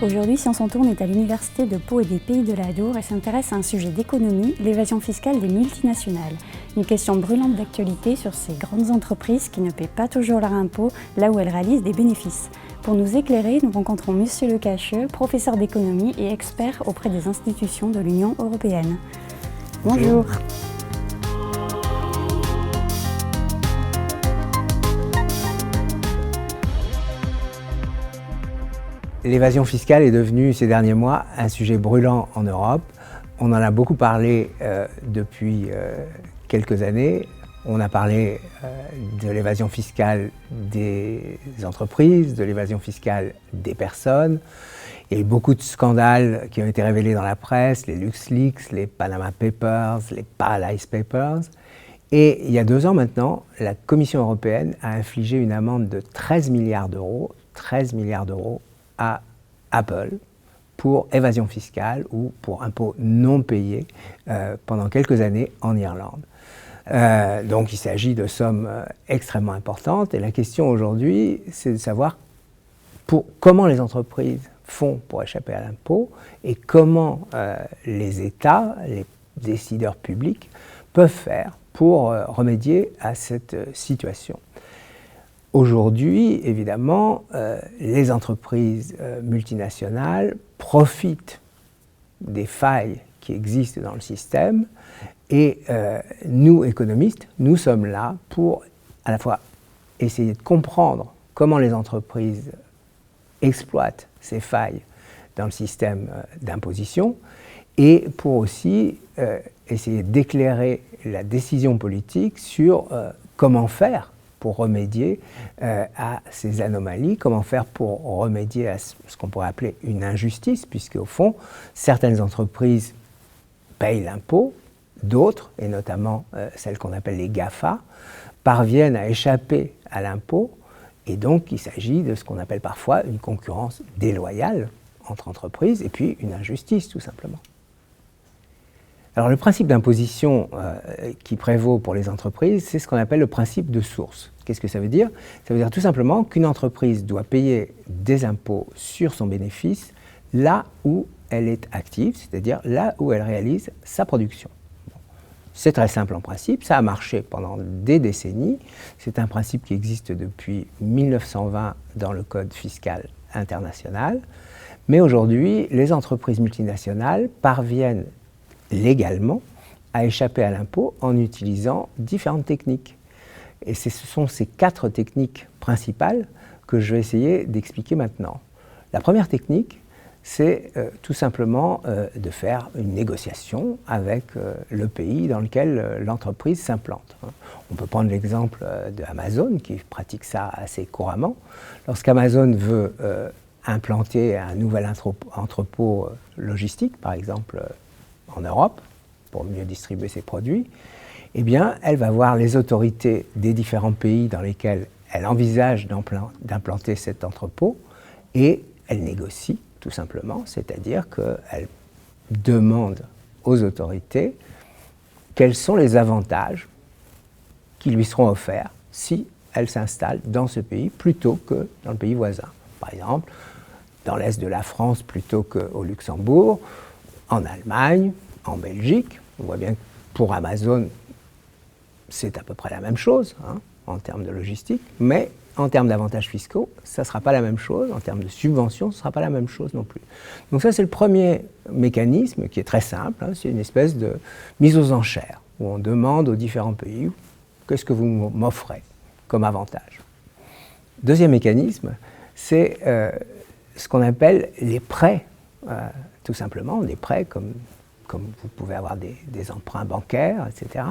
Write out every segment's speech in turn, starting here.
Aujourd'hui, Science en Tourne est à l'Université de Pau et des Pays de l'Adour et s'intéresse à un sujet d'économie, l'évasion fiscale des multinationales. Une question brûlante d'actualité sur ces grandes entreprises qui ne paient pas toujours leurs impôts là où elles réalisent des bénéfices. Pour nous éclairer, nous rencontrons Monsieur Lecacheux, professeur d'économie et expert auprès des institutions de l'Union européenne. Bonjour. L'évasion fiscale est devenue ces derniers mois un sujet brûlant en Europe. On en a beaucoup parlé depuis quelques années. On a parlé de l'évasion fiscale des entreprises, de l'évasion fiscale des personnes. Il y a eu beaucoup de scandales qui ont été révélés dans la presse, les LuxLeaks, les Panama Papers, les Paradise Papers. Et il y a 2 ans maintenant, la Commission européenne a infligé une amende de 13 milliards d'euros à Apple pour évasion fiscale ou pour impôts non payés pendant quelques années en Irlande. Donc il s'agit de sommes extrêmement importantes et la question aujourd'hui, c'est de savoir comment les entreprises font pour échapper à l'impôt et comment les États, les décideurs publics peuvent faire pour remédier à cette situation. Aujourd'hui, évidemment, les entreprises multinationales profitent des failles qui existent dans le système et nous, économistes, nous sommes là pour à la fois essayer de comprendre comment les entreprises exploitent ces failles dans le système d'imposition et pour aussi essayer d'éclairer la décision politique sur comment faire pour remédier à ces anomalies, comment faire pour remédier à ce qu'on pourrait appeler une injustice, puisque au fond, certaines entreprises payent l'impôt, d'autres, et notamment celles qu'on appelle les GAFA, parviennent à échapper à l'impôt, et donc il s'agit de ce qu'on appelle parfois une concurrence déloyale entre entreprises, et puis une injustice tout simplement. Alors le principe d'imposition qui prévaut pour les entreprises, c'est ce qu'on appelle le principe de source. Qu'est-ce que ça veut dire? Ça veut dire tout simplement qu'une entreprise doit payer des impôts sur son bénéfice là où elle est active, c'est-à-dire là où elle réalise sa production. Bon. C'est très simple en principe, ça a marché pendant des décennies, c'est un principe qui existe depuis 1920 dans le Code fiscal international, mais aujourd'hui, les entreprises multinationales parviennent légalement à échapper à l'impôt en utilisant différentes techniques. Et ce sont ces 4 techniques principales que je vais essayer d'expliquer maintenant. La première technique, c'est tout simplement de faire une négociation avec le pays dans lequel l'entreprise s'implante. On peut prendre l'exemple d'Amazon qui pratique ça assez couramment. Lorsqu'Amazon veut implanter un nouvel entrepôt logistique, par exemple en Europe, pour mieux distribuer ses produits, eh bien, elle va voir les autorités des différents pays dans lesquels elle envisage d'implanter cet entrepôt et elle négocie tout simplement, c'est-à-dire qu'elle demande aux autorités quels sont les avantages qui lui seront offerts si elle s'installe dans ce pays plutôt que dans le pays voisin. Par exemple, dans l'est de la France plutôt qu'au Luxembourg, en Allemagne, en Belgique. On voit bien que pour Amazon, c'est à peu près la même chose en termes de logistique, mais en termes d'avantages fiscaux, ça ne sera pas la même chose, en termes de subventions, ce ne sera pas la même chose non plus. Donc ça, c'est le premier mécanisme qui est très simple, c'est une espèce de mise aux enchères, où on demande aux différents pays qu'est-ce que vous m'offrez comme avantage. Deuxième mécanisme, c'est ce qu'on appelle les prêts, tout simplement, des prêts comme vous pouvez avoir des emprunts bancaires, etc.,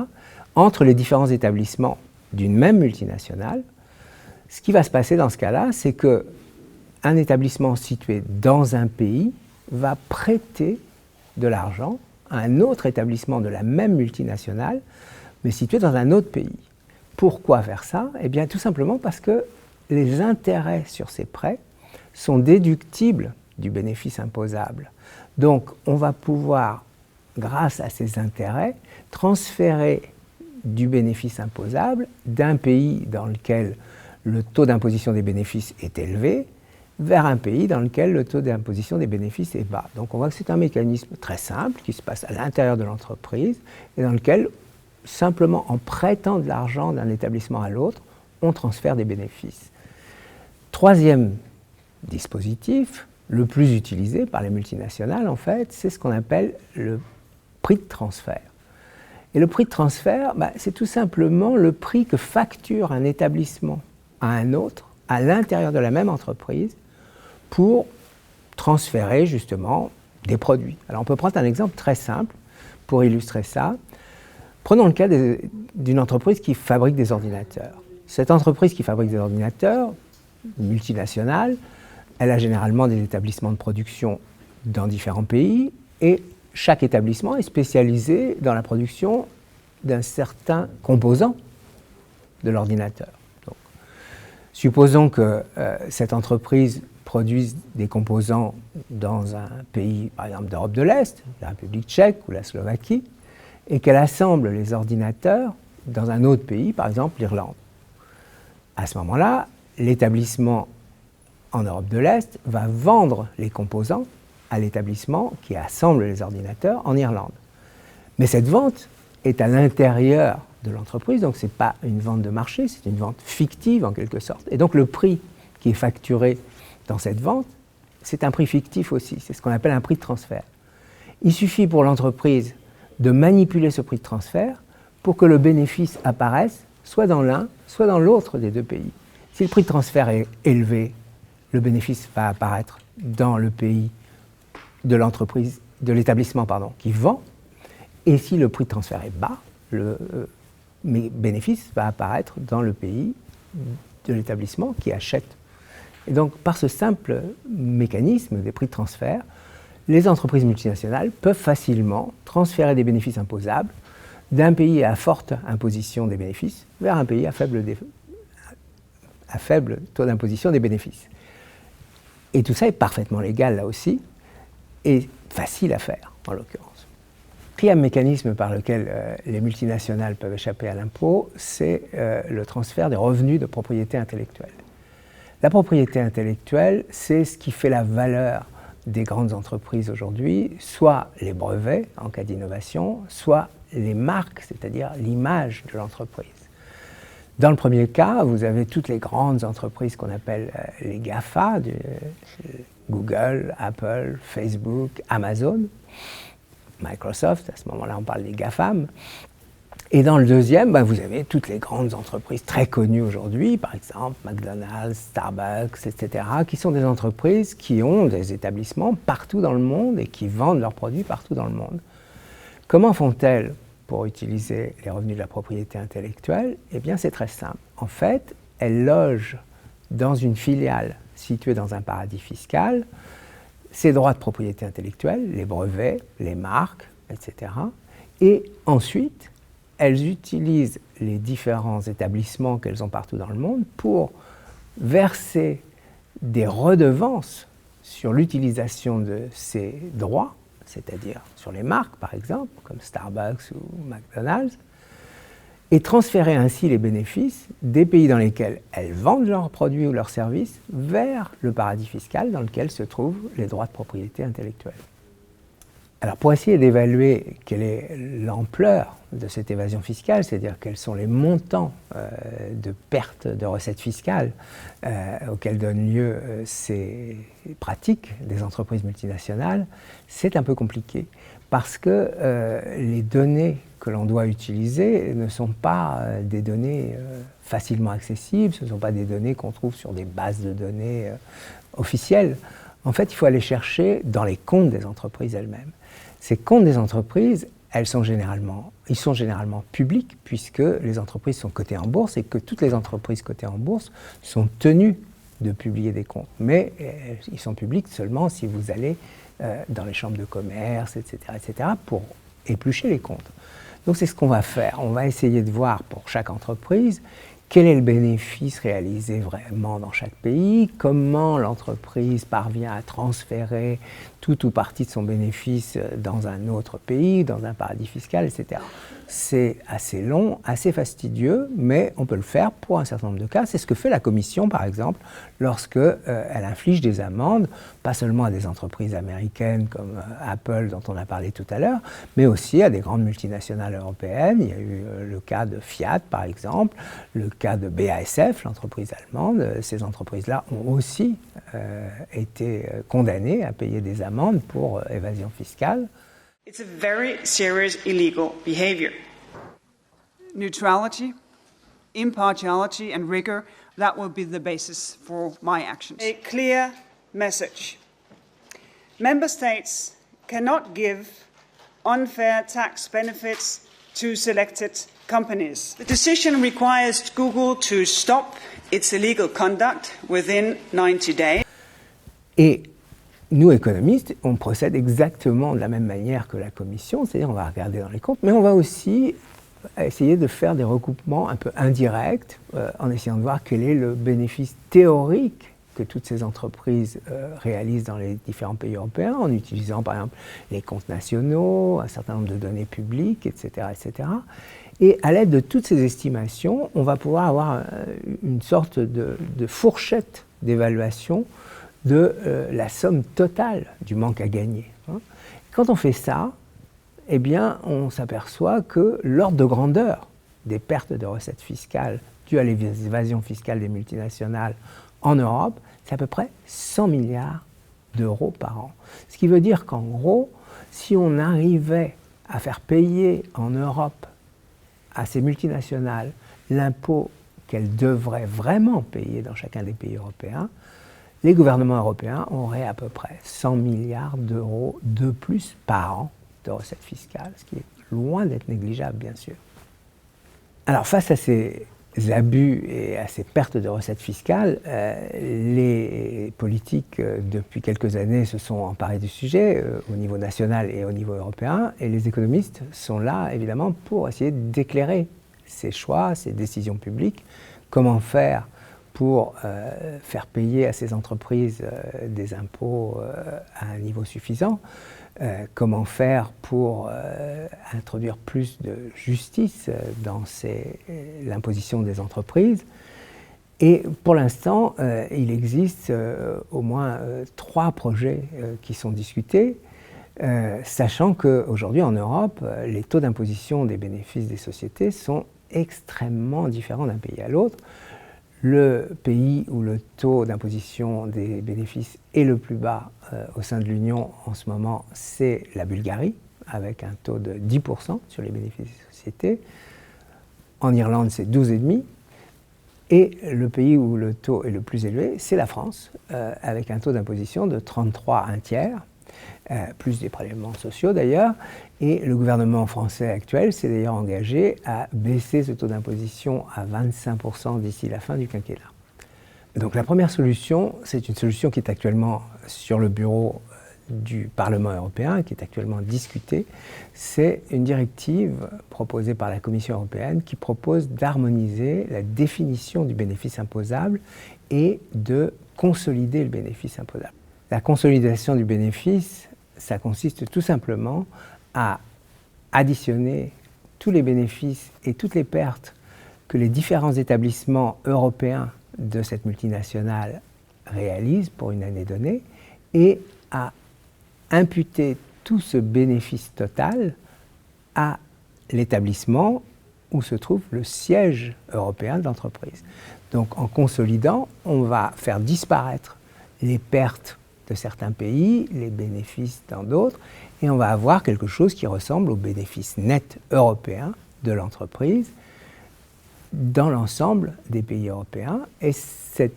entre les différents établissements d'une même multinationale. Ce qui va se passer dans ce cas-là, c'est qu'un établissement situé dans un pays va prêter de l'argent à un autre établissement de la même multinationale, mais situé dans un autre pays. Pourquoi faire ça? Eh bien, tout simplement parce que les intérêts sur ces prêts sont déductibles du bénéfice imposable. Donc, on va pouvoir, grâce à ces intérêts, transférer du bénéfice imposable d'un pays dans lequel le taux d'imposition des bénéfices est élevé vers un pays dans lequel le taux d'imposition des bénéfices est bas. Donc on voit que c'est un mécanisme très simple qui se passe à l'intérieur de l'entreprise et dans lequel, simplement en prêtant de l'argent d'un établissement à l'autre, on transfère des bénéfices. Troisième dispositif, le plus utilisé par les multinationales en fait, c'est ce qu'on appelle le prix de transfert. Et le prix de transfert, c'est tout simplement le prix que facture un établissement à un autre, à l'intérieur de la même entreprise, pour transférer justement des produits. Alors on peut prendre un exemple très simple pour illustrer ça. Prenons le cas d'une entreprise qui fabrique des ordinateurs. Cette entreprise qui fabrique des ordinateurs, multinationale, elle a généralement des établissements de production dans différents pays et chaque établissement est spécialisé dans la production d'un certain composant de l'ordinateur. Donc, supposons que cette entreprise produise des composants dans un pays, par exemple d'Europe de l'Est, la République tchèque ou la Slovaquie, et qu'elle assemble les ordinateurs dans un autre pays, par exemple l'Irlande. À ce moment-là, l'établissement en Europe de l'Est va vendre les composants à l'établissement qui assemble les ordinateurs en Irlande. Mais cette vente est à l'intérieur de l'entreprise, donc ce n'est pas une vente de marché, c'est une vente fictive en quelque sorte. Et donc le prix qui est facturé dans cette vente, c'est un prix fictif aussi, c'est ce qu'on appelle un prix de transfert. Il suffit pour l'entreprise de manipuler ce prix de transfert pour que le bénéfice apparaisse soit dans l'un, soit dans l'autre des deux pays. Si le prix de transfert est élevé, le bénéfice va apparaître dans le pays de l'entreprise, de l'établissement qui vend, et si le prix de transfert est bas, le bénéfice va apparaître dans le pays de l'établissement qui achète. Et donc, par ce simple mécanisme des prix de transfert, les entreprises multinationales peuvent facilement transférer des bénéfices imposables d'un pays à forte imposition des bénéfices vers un pays à faible taux d'imposition des bénéfices. Et tout ça est parfaitement légal là aussi, et facile à faire en l'occurrence. Quatrième mécanisme par lequel les multinationales peuvent échapper à l'impôt, c'est le transfert des revenus de propriété intellectuelle. La propriété intellectuelle, c'est ce qui fait la valeur des grandes entreprises aujourd'hui, soit les brevets en cas d'innovation, soit les marques, c'est-à-dire l'image de l'entreprise. Dans le premier cas, vous avez toutes les grandes entreprises qu'on appelle les GAFA, Google, Apple, Facebook, Amazon, Microsoft, à ce moment-là on parle des GAFAM. Et dans le deuxième, vous avez toutes les grandes entreprises très connues aujourd'hui, par exemple McDonald's, Starbucks, etc., qui sont des entreprises qui ont des établissements partout dans le monde et qui vendent leurs produits partout dans le monde. Comment font-elles pour utiliser les revenus de la propriété intellectuelle? Eh bien, c'est très simple. En fait, elles logent dans une filiale située dans un paradis fiscal ces droits de propriété intellectuelle, les brevets, les marques, etc. Et ensuite, elles utilisent les différents établissements qu'elles ont partout dans le monde pour verser des redevances sur l'utilisation de ces droits, c'est-à-dire sur les marques par exemple, comme Starbucks ou McDonald's, et transférer ainsi les bénéfices des pays dans lesquels elles vendent leurs produits ou leurs services vers le paradis fiscal dans lequel se trouvent les droits de propriété intellectuelle. Alors pour essayer d'évaluer quelle est l'ampleur de cette évasion fiscale, c'est-à-dire quels sont les montants de pertes de recettes fiscales auxquels donnent lieu ces pratiques des entreprises multinationales, c'est un peu compliqué parce que les données que l'on doit utiliser ne sont pas des données facilement accessibles, ce ne sont pas des données qu'on trouve sur des bases de données officielles. En fait, il faut aller chercher dans les comptes des entreprises elles-mêmes. Ces comptes des entreprises, ils sont généralement publics puisque les entreprises sont cotées en bourse et que toutes les entreprises cotées en bourse sont tenues de publier des comptes. Mais ils sont publics seulement si vous allez dans les chambres de commerce, etc., pour éplucher les comptes. Donc c'est ce qu'on va faire. On va essayer de voir pour chaque entreprise quel est le bénéfice réalisé vraiment dans chaque pays, comment l'entreprise parvient à transférer tout ou partie de son bénéfice dans un autre pays, dans un paradis fiscal, etc. C'est assez long, assez fastidieux, mais on peut le faire pour un certain nombre de cas. C'est ce que fait la Commission, par exemple, lorsque elle inflige des amendes, pas seulement à des entreprises américaines comme Apple, dont on a parlé tout à l'heure, mais aussi à des grandes multinationales européennes. Il y a eu le cas de Fiat, par exemple, le cas de BASF, l'entreprise allemande. Ces entreprises-là ont aussi été condamnées à payer des amendes pour évasion fiscale. It's a very serious illegal behavior. Neutrality, impartiality and rigor, that will be the basis for my actions. A clear message. Member states cannot give unfair tax benefits to selected companies. The decision requires Google to stop its illegal conduct within 90 days. Et nous, économistes, on procède exactement de la même manière que la Commission, c'est-à-dire on va regarder dans les comptes, mais on va aussi essayer de faire des recoupements un peu indirects, en essayant de voir quel est le bénéfice théorique que toutes ces entreprises réalisent dans les différents pays européens, en utilisant par exemple les comptes nationaux, un certain nombre de données publiques, etc. etc. Et à l'aide de toutes ces estimations, on va pouvoir avoir une sorte de fourchette d'évaluation de la somme totale du manque à gagner. Quand on fait ça, eh bien, on s'aperçoit que l'ordre de grandeur des pertes de recettes fiscales dues à l'évasion fiscale des multinationales en Europe, c'est à peu près 100 milliards d'euros par an. Ce qui veut dire qu'en gros, si on arrivait à faire payer en Europe à ces multinationales l'impôt qu'elles devraient vraiment payer dans chacun des pays européens, les gouvernements européens auraient à peu près 100 milliards d'euros de plus par an de recettes fiscales, ce qui est loin d'être négligeable, bien sûr. Alors, face à ces abus et à ces pertes de recettes fiscales, les politiques, depuis quelques années, se sont emparés du sujet au niveau national et au niveau européen, et les économistes sont là, évidemment, pour essayer d'éclairer ces choix, ces décisions publiques, comment faire pour faire payer à ces entreprises des impôts à un niveau suffisant, comment faire pour introduire plus de justice dans l'imposition des entreprises. Et pour l'instant, il existe au moins 3 projets qui sont discutés, sachant qu'aujourd'hui en Europe, les taux d'imposition des bénéfices des sociétés sont extrêmement différents d'un pays à l'autre. Le pays où le taux d'imposition des bénéfices est le plus bas au sein de l'Union en ce moment, c'est la Bulgarie, avec un taux de 10% sur les bénéfices des sociétés. En Irlande, c'est 12,5%. Et le pays où le taux est le plus élevé, c'est la France, avec un taux d'imposition de 33 1 tiers, plus des prélèvements sociaux d'ailleurs. Et le gouvernement français actuel s'est d'ailleurs engagé à baisser ce taux d'imposition à 25% d'ici la fin du quinquennat. Donc la première solution, c'est une solution qui est actuellement sur le bureau du Parlement européen, qui est actuellement discutée. C'est une directive proposée par la Commission européenne qui propose d'harmoniser la définition du bénéfice imposable et de consolider le bénéfice imposable. La consolidation du bénéfice, ça consiste tout simplement à additionner tous les bénéfices et toutes les pertes que les différents établissements européens de cette multinationale réalisent pour une année donnée et à imputer tout ce bénéfice total à l'établissement où se trouve le siège européen de l'entreprise. Donc en consolidant, on va faire disparaître les pertes de certains pays, les bénéfices dans d'autres, et on va avoir quelque chose qui ressemble au bénéfice net européen de l'entreprise dans l'ensemble des pays européens. Et cette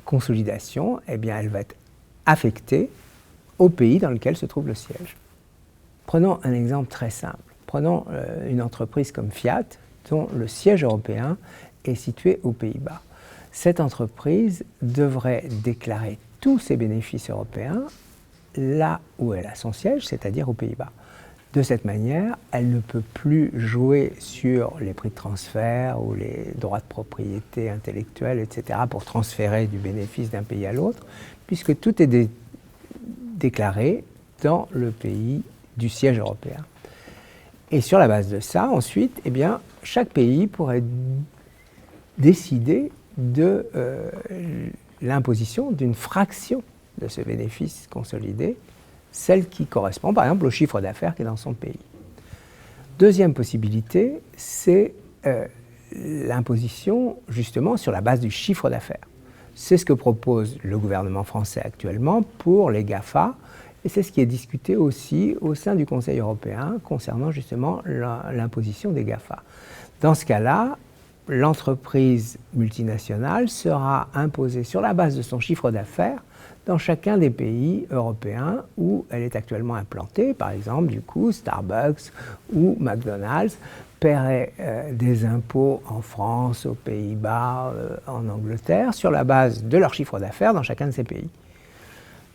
consolidation, eh bien, elle va être affectée au pays dans lequel se trouve le siège. Prenons un exemple très simple. Prenons une entreprise comme Fiat, dont le siège européen est situé aux Pays-Bas. Cette entreprise devrait déclarer tous ses bénéfices européens là où elle a son siège, c'est-à-dire aux Pays-Bas. De cette manière, elle ne peut plus jouer sur les prix de transfert ou les droits de propriété intellectuelle, etc., pour transférer du bénéfice d'un pays à l'autre, puisque tout est déclaré dans le pays du siège européen. Et sur la base de ça, ensuite, eh bien, chaque pays pourrait décider de l'imposition d'une fraction de ce bénéfice consolidé, celle qui correspond par exemple au chiffre d'affaires qui est dans son pays. Deuxième possibilité, c'est l'imposition justement sur la base du chiffre d'affaires. C'est ce que propose le gouvernement français actuellement pour les GAFA, et c'est ce qui est discuté aussi au sein du Conseil européen concernant justement l'imposition des GAFA. Dans ce cas-là, l'entreprise multinationale sera imposée sur la base de son chiffre d'affaires dans chacun des pays européens où elle est actuellement implantée. Par exemple, du coup, Starbucks ou McDonald's paieraient des impôts en France, aux Pays-Bas, en Angleterre, sur la base de leur chiffre d'affaires dans chacun de ces pays.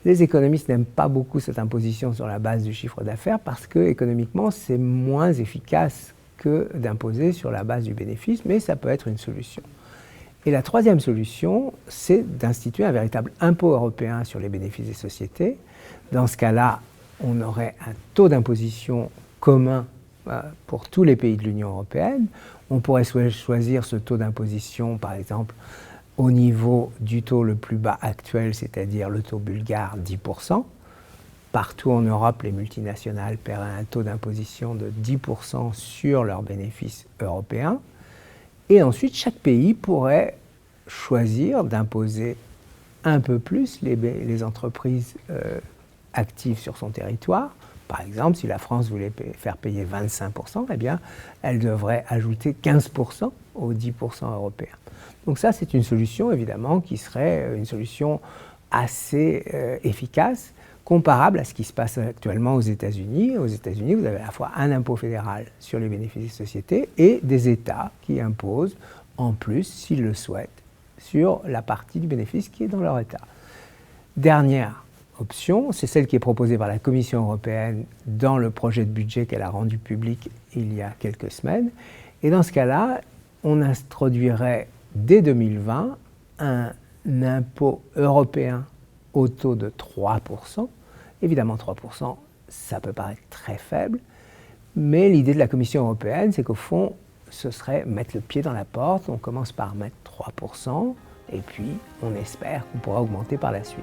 Les économistes n'aiment pas beaucoup cette imposition sur la base du chiffre d'affaires parce que, économiquement, c'est moins efficace que d'imposer sur la base du bénéfice, mais ça peut être une solution. Et la troisième solution, c'est d'instituer un véritable impôt européen sur les bénéfices des sociétés. Dans ce cas-là, on aurait un taux d'imposition commun pour tous les pays de l'Union européenne. On pourrait choisir ce taux d'imposition, par exemple, au niveau du taux le plus bas actuel, c'est-à-dire le taux bulgare, 10%. Partout en Europe, les multinationales paieraient un taux d'imposition de 10% sur leurs bénéfices européens. Et ensuite, chaque pays pourrait choisir d'imposer un peu plus les entreprises actives sur son territoire. Par exemple, si la France voulait faire payer 25%, eh bien, elle devrait ajouter 15% aux 10% européens. Donc ça, c'est une solution, évidemment, qui serait une solution assez efficace, comparable à ce qui se passe actuellement aux États-Unis. Aux États-Unis, vous avez à la fois un impôt fédéral sur les bénéfices des sociétés et des États qui imposent, en plus, s'ils le souhaitent, sur la partie du bénéfice qui est dans leur État. Dernière option, c'est celle qui est proposée par la Commission européenne dans le projet de budget qu'elle a rendu public il y a quelques semaines. Et dans ce cas-là, on introduirait dès 2020 un impôt européen au taux de 3%. Évidemment, 3%, ça peut paraître très faible, mais l'idée de la Commission européenne, c'est qu'au fond, ce serait mettre le pied dans la porte. On commence par mettre 3%, et puis on espère qu'on pourra augmenter par la suite.